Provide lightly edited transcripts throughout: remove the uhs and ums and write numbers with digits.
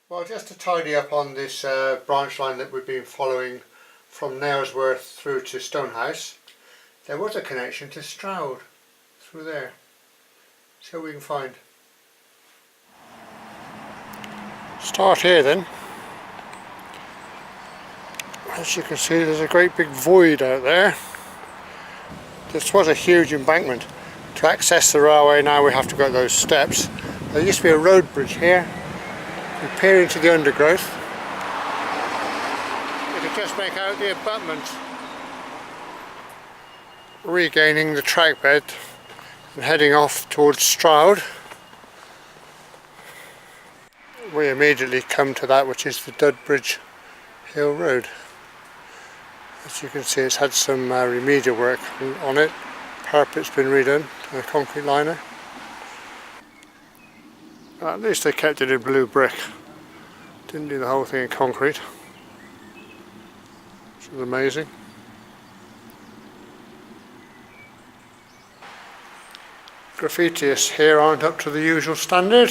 Well, just to tidy up on this branch line that we've been following from Nailsworth through to Stonehouse, there was a connection to Stroud through there. See what we can find. Start here then. As you can see, there's a great big void out there. This was a huge embankment. To access the railway now we have to go those steps. There used to be a road bridge here. We peer into the undergrowth. You can just make out the abutment. Regaining the track bed and heading off towards Stroud. We immediately come to that which is the Dudbridge Hill Road. As you can see, it's had some remedial work on it. Parapet's been redone and a concrete liner. At least they kept it in blue brick. Didn't do the whole thing in concrete. Which is amazing. Graffitiists here aren't up to the usual standard.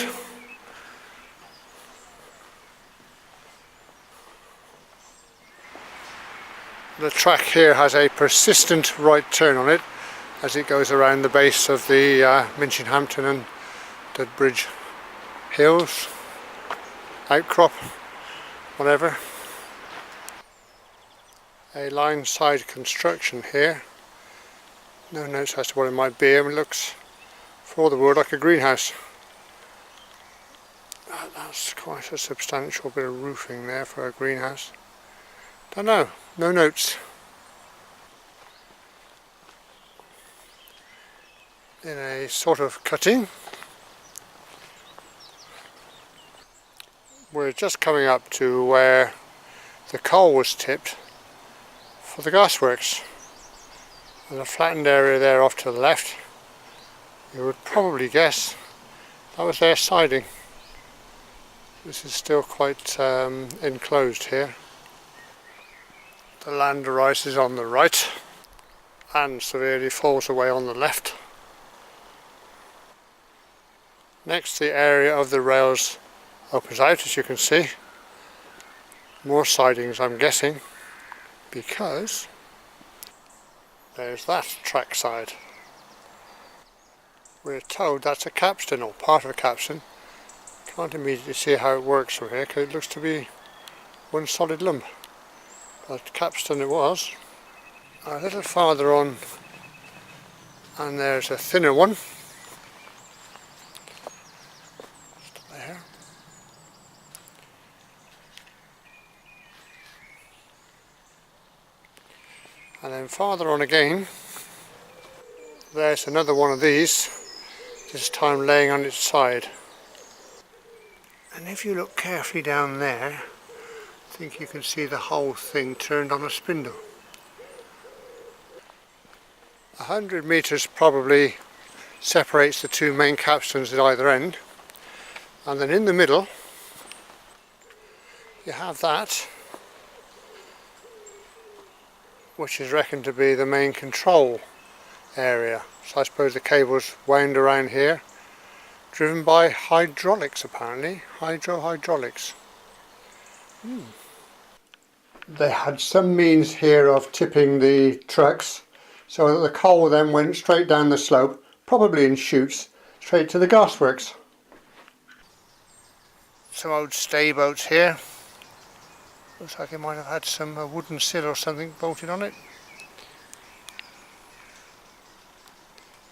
The track here has a persistent right turn on it as it goes around the base of the Minchinhampton and Dudbridge Hills, outcrop, whatever. A line side construction here. No notes as to what it might be. It looks, for all the wood, like a greenhouse. That's quite a substantial bit of roofing there for a greenhouse. Don't know, no notes. In a sort of cutting. We're just coming up to where the coal was tipped for the gasworks. And a flattened area there off to the left. You would probably guess that was their siding. This is still quite enclosed here. The land rises on the right and severely falls away on the left. Next, the area of the rails opens out, as you can see. More sidings, I'm guessing, because there's that track side. We're told that's a capstan, or part of a capstan. Can't immediately see how it works from here because it looks to be one solid lump. But capstan it was. A little farther on, and there's a thinner one. Just there. And then farther on again, there's another one of these, this time laying on its side. And if you look carefully down there, I think you can see the whole thing turned on a spindle. 100 metres probably separates the two main capstans at either end, and then in the middle you have that, which is reckoned to be the main control area. So I suppose the cable's wound around here, driven by hydraulics apparently, hydraulics. They had some means here of tipping the trucks so that the coal then went straight down the slope, probably in chutes, straight to the gasworks. Some old stay boats here. Looks like it might have had some wooden sill or something bolted on it.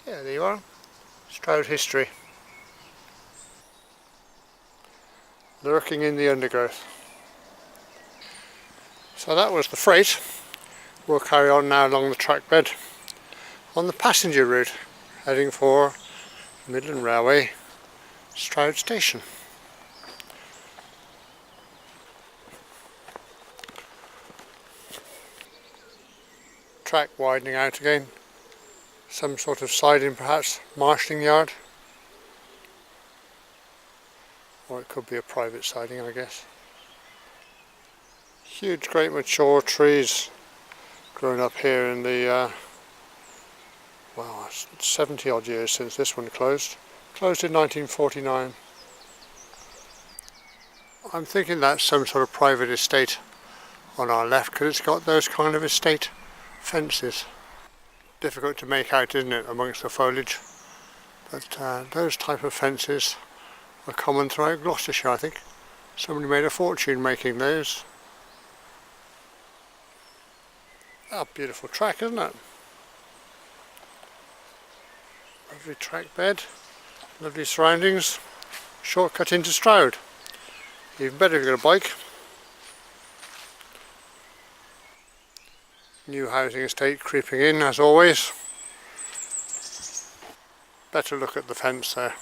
Yeah, there you are. Stroud history. Lurking in the undergrowth. So that was the freight. We'll carry on now along the track bed on the passenger route, heading for Midland Railway, Stroud Station. Track widening out again. Some sort of siding perhaps, marshalling yard. Or it could be a private siding, I guess. Huge, great mature trees grown up here in the, well, 70 odd years since this one closed. Closed in 1949. I'm thinking that's some sort of private estate on our left, because it's got those kind of estate fences. Difficult to make out, isn't it, amongst the foliage? But those type of fences are common throughout Gloucestershire, I think. Somebody made a fortune making those. Ah, beautiful track, isn't it? Lovely track bed, lovely surroundings, shortcut into Stroud. Even better if you've got a bike. New housing estate creeping in, as always. Better look at the fence there.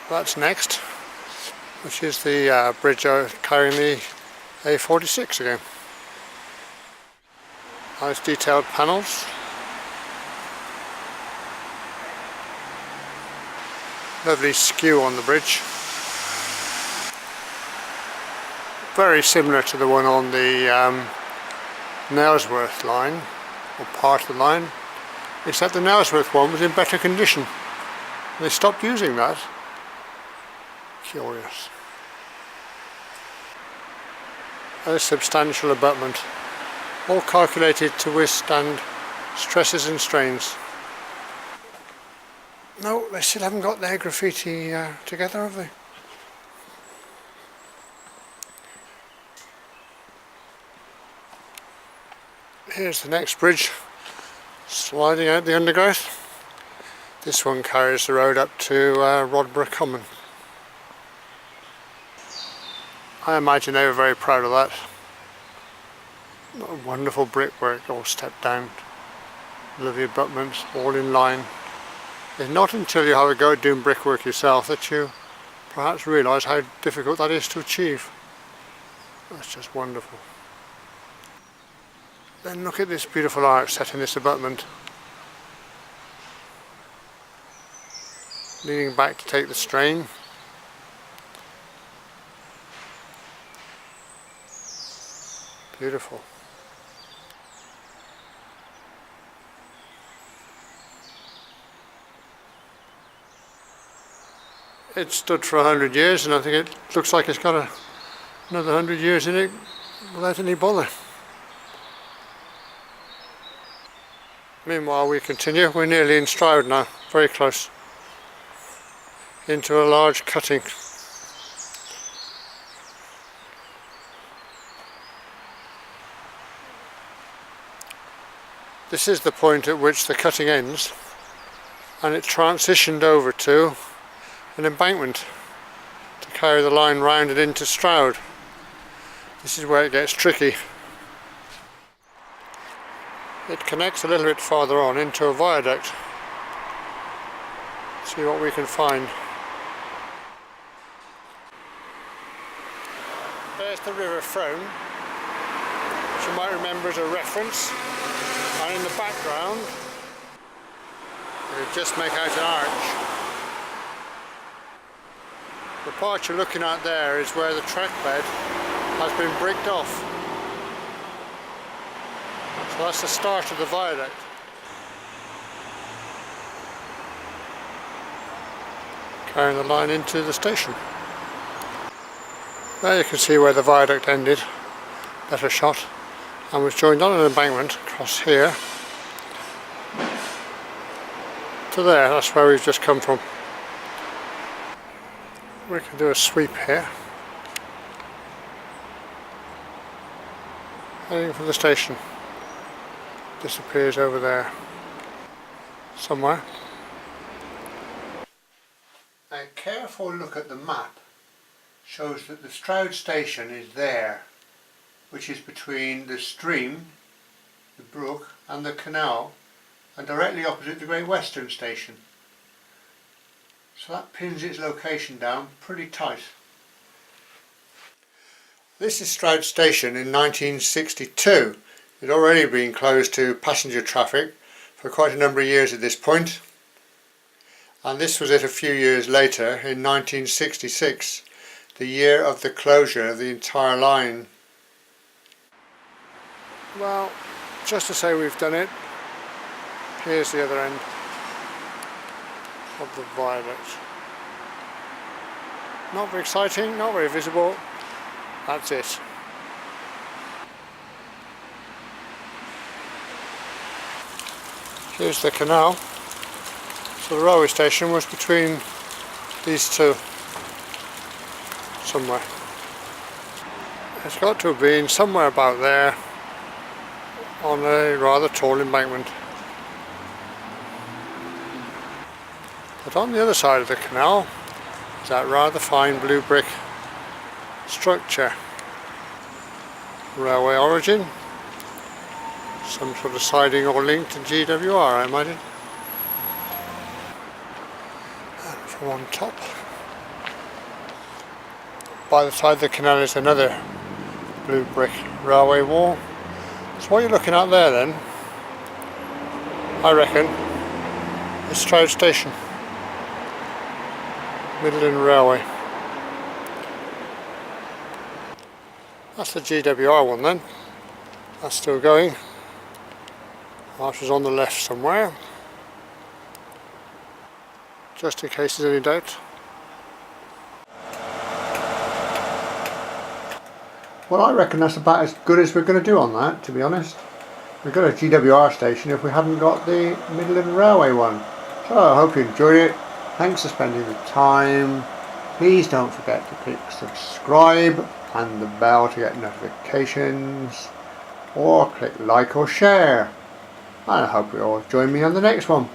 That's next, which is the bridge carrying the A46 again. Nice detailed panels. Lovely skew on the bridge. Very similar to the one on the Nailsworth line, or part of the line, except the Nailsworth one was in better condition. They stopped using that. Curious. A substantial abutment, all calculated to withstand stresses and strains. No, they still haven't got their graffiti together, have they? Here's the next bridge, sliding out the undergrowth. This one carries the road up to Rodborough Common. I imagine they were very proud of that. Wonderful brickwork, all stepped down. Lovely abutments, all in line. It's not until you have a go at doing brickwork yourself that you perhaps realise how difficult that is to achieve. That's just wonderful. Then look at this beautiful arch set in this abutment. Leaning back to take the strain. Beautiful. It stood for 100 years, and I think it looks like it's got another 100 years in it without any bother. Meanwhile we continue, we're nearly in Stroud now, very close, into a large cutting. This is the point at which the cutting ends, and it transitioned over to an embankment to carry the line round and into Stroud. This is where it gets tricky. It connects a little bit farther on into a viaduct. See what we can find. There's the River Frome, which you might remember as a reference, and in the background you just make out an arch. The part you're looking at there is where the track bed has been bricked off. So that's the start of the viaduct. Carrying the line into the station. There you can see where the viaduct ended, better shot, and was joined on an embankment across here to there. That's where we've just come from. We can do a sweep here, heading for the station. Disappears over there somewhere. A careful look at the map shows that the Stroud station is there, which is between the stream, the brook and the canal, and directly opposite the Great Western station. So that pins its location down pretty tight. This is Stroud station in 1962. It had already been closed to passenger traffic for quite a number of years at this point, and this was it a few years later in 1966, the year of the closure of the entire line. Well, just to say we've done it, here's the other end of the viaduct. Not very exciting, not very visible. That's it. Here's the canal. So the railway station was between these two somewhere. It's got to have been somewhere about there on a rather tall embankment. But on the other side of the canal is that rather fine blue brick structure. Railway origin. Some sort of siding or link to GWR, I imagine. And from on top, by the side of the canal is another blue brick railway wall. So what you're looking at there then, I reckon, is Stroud Station, Midland Railway. That's the GWR one then. That's still going. Marsh is on the left somewhere, just in case there's any doubt. Well, I reckon that's about as good as we're going to do on that, to be honest. We've got a GWR station if we haven't got the Midland Railway one. So I hope you enjoyed it. Thanks for spending the time. Please don't forget to click subscribe and the bell to get notifications, or click like or share. And I hope you all join me on the next one.